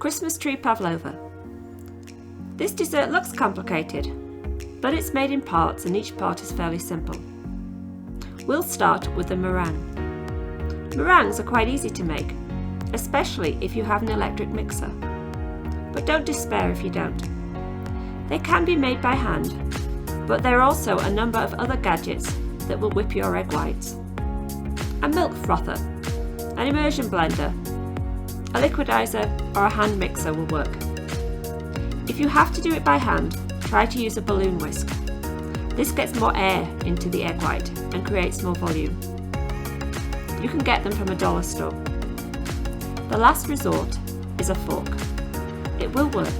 Christmas tree pavlova. This dessert looks complicated, but it's made in parts and each part is fairly simple. We'll start with the meringue. Meringues are quite easy to make, especially if you have an electric mixer. But don't despair if you don't. They can be made by hand, but there are also a number of other gadgets that will whip your egg whites. A milk frother, an immersion blender, a liquidizer or a hand mixer will work. If you have to do it by hand, try to use a balloon whisk. This gets more air into the egg white and creates more volume. You can get them from a dollar store. The last resort is a fork. It will work,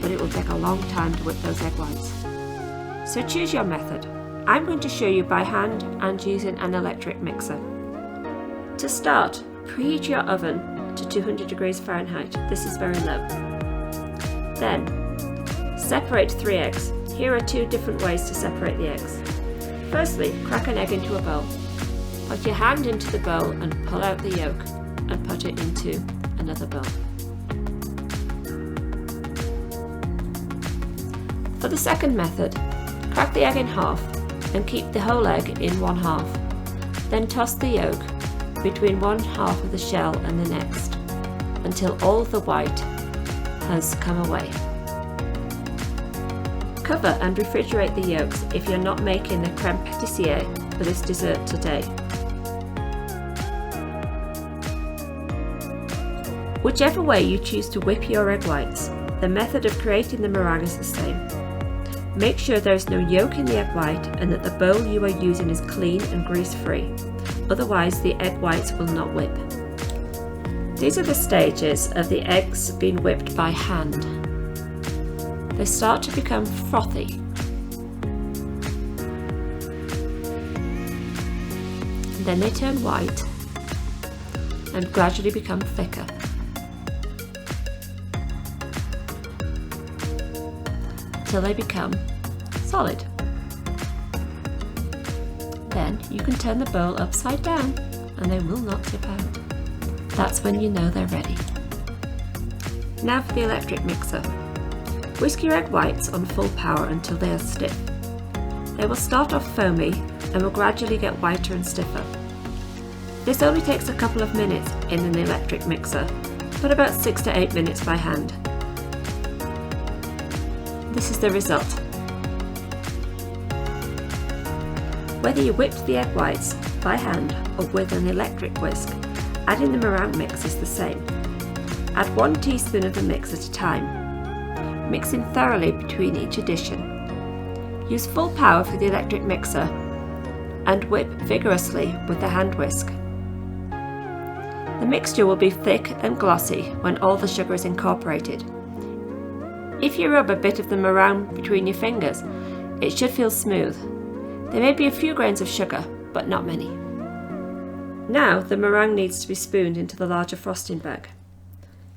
but it will take a long time to whip those egg whites. So choose your method. I'm going to show you by hand and using an electric mixer. To start, preheat your oven to 200 degrees Fahrenheit. This is very low. Then, separate 3 eggs. Here are 2 different ways to separate the eggs. Firstly, crack an egg into a bowl. Put your hand into the bowl and pull out the yolk and put it into another bowl. For the second method, crack the egg in half and keep the whole egg in one half. Then toss the yolk between one half of the shell and the next until all of the white has come away. Cover and refrigerate the yolks if you're not making a creme pâtissier for this dessert today. Whichever way you choose to whip your egg whites, the method of creating the meringue is the same. Make sure there is no yolk in the egg white and that the bowl you are using is clean and grease-free. Otherwise, the egg whites will not whip. These are the stages of the eggs being whipped by hand. They start to become frothy. Then they turn white and gradually become thicker. Till they become solid. Then you can turn the bowl upside down and they will not tip out. That's when you know they're ready. Now for the electric mixer. Whisk your egg whites on full power until they are stiff. They will start off foamy and will gradually get whiter and stiffer. This only takes a couple of minutes in an electric mixer, but about 6 to 8 minutes by hand. This is the result. Whether you whipped the egg whites by hand or with an electric whisk, adding the meringue mix is the same. Add 1 teaspoon of the mix at a time, mixing thoroughly between each addition. Use full power for the electric mixer and whip vigorously with the hand whisk. The mixture will be thick and glossy when all the sugar is incorporated. If you rub a bit of the meringue between your fingers, it should feel smooth. There may be a few grains of sugar, but not many. Now the meringue needs to be spooned into the larger frosting bag.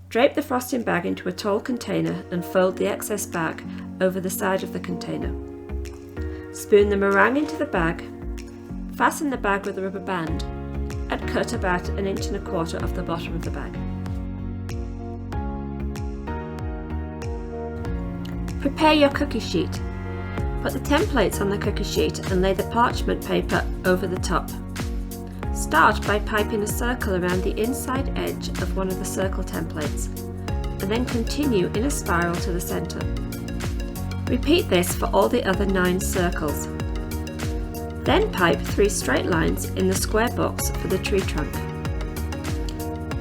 Drape the frosting bag into a tall container and fold the excess bag over the side of the container. Spoon the meringue into the bag, fasten the bag with a rubber band, and cut about 1.25 inches off the bottom of the bag. Prepare your cookie sheet. Put the templates on the cookie sheet and lay the parchment paper over the top. Start by piping a circle around the inside edge of one of the circle templates, and then continue in a spiral to the centre. Repeat this for all the other 9 circles. Then pipe 3 straight lines in the square box for the tree trunk.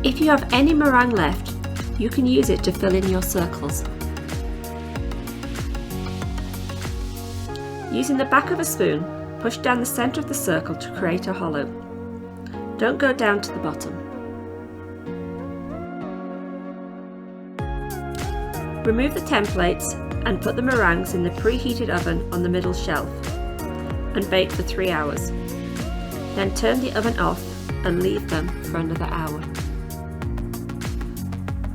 If you have any meringue left, you can use it to fill in your circles. Using the back of a spoon, push down the centre of the circle to create a hollow. Don't go down to the bottom. Remove the templates and put the meringues in the preheated oven on the middle shelf and bake for 3 hours. Then turn the oven off and leave them for another hour.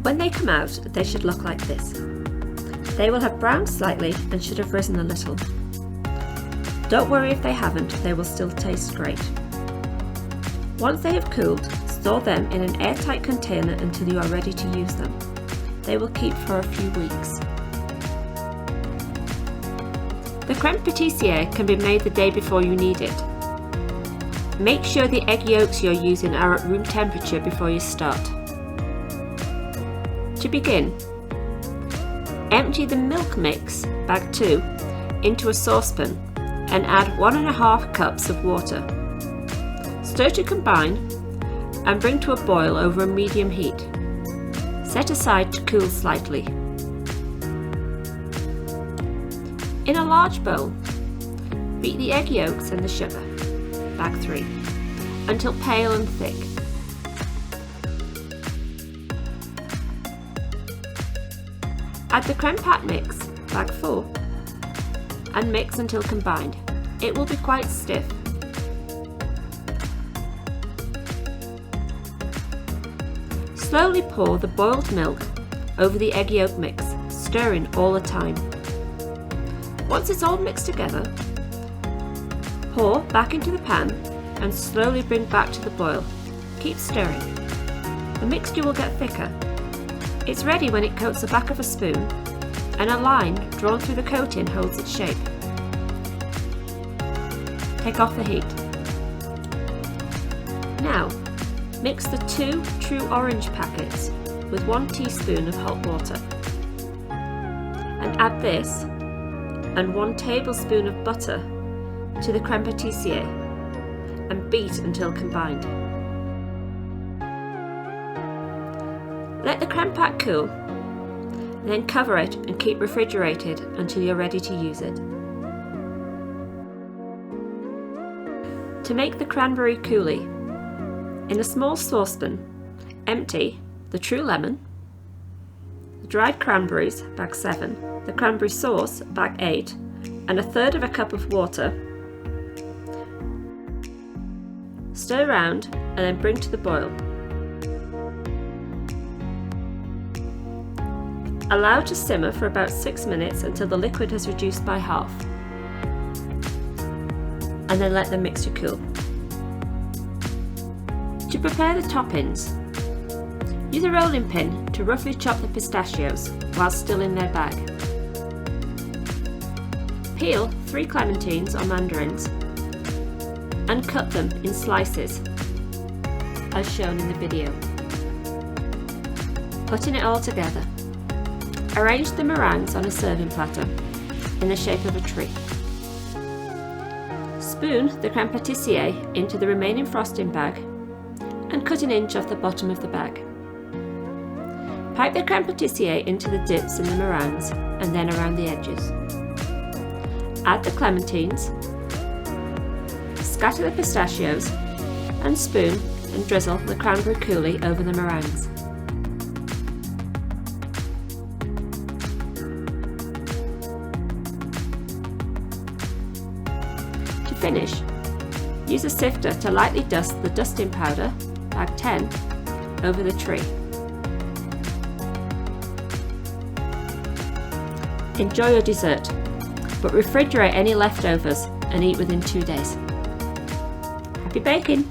When they come out, they should look like this. They will have browned slightly and should have risen a little. Don't worry if they haven't, they will still taste great. Once they have cooled, store them in an airtight container until you are ready to use them. they will keep for a few weeks. The crème pâtissière can be made the day before you need it. Make sure the egg yolks you're using are at room temperature before you start. To begin, empty the milk mix, bag 2, into a saucepan and add 1½ cups of water. Stir to combine and bring to a boil over a medium heat. Set aside to cool slightly. In a large bowl, beat the egg yolks and the sugar, bag 3, until pale and thick. Add the crème pâte mix, bag 4, and mix until combined. It will be quite stiff. Slowly pour the boiled milk over the egg yolk mix, stirring all the time. Once it's all mixed together, pour back into the pan and slowly bring back to the boil. Keep stirring. The mixture will get thicker. It's ready when it coats the back of a spoon and a line drawn through the coating holds its shape. Take off the heat. Now, mix the 2 true orange packets with 1 teaspoon of hot water and add this and 1 tablespoon of butter to the crème pâtissière and beat until combined. Let the crème pâte cool, then cover it and keep refrigerated until you're ready to use it. To make the cranberry coulis, in a small saucepan, empty the true lemon, the dried cranberries, bag 7, the cranberry sauce, bag 8, and 1/3 cup of water. Stir around and then bring to the boil. Allow to simmer for about 6 minutes until the liquid has reduced by half, and then let the mixture cool. To prepare the toppings, use a rolling pin to roughly chop the pistachios while still in their bag. Peel 3 clementines or mandarins and cut them in slices, as shown in the video. Putting it all together, arrange the meringues on a serving platter in the shape of a tree. Spoon the crème pâtissière into the remaining frosting bag and cut 1 inch off the bottom of the bag. Pipe the crème pâtissière into the dips in the meringues and then around the edges. Add the clementines, scatter the pistachios, and spoon and drizzle the cranberry coulis over the meringues. To finish, use a sifter to lightly dust the dusting powder, bag 10, over the tree. Enjoy your dessert, but refrigerate any leftovers and eat within 2 days. Happy baking!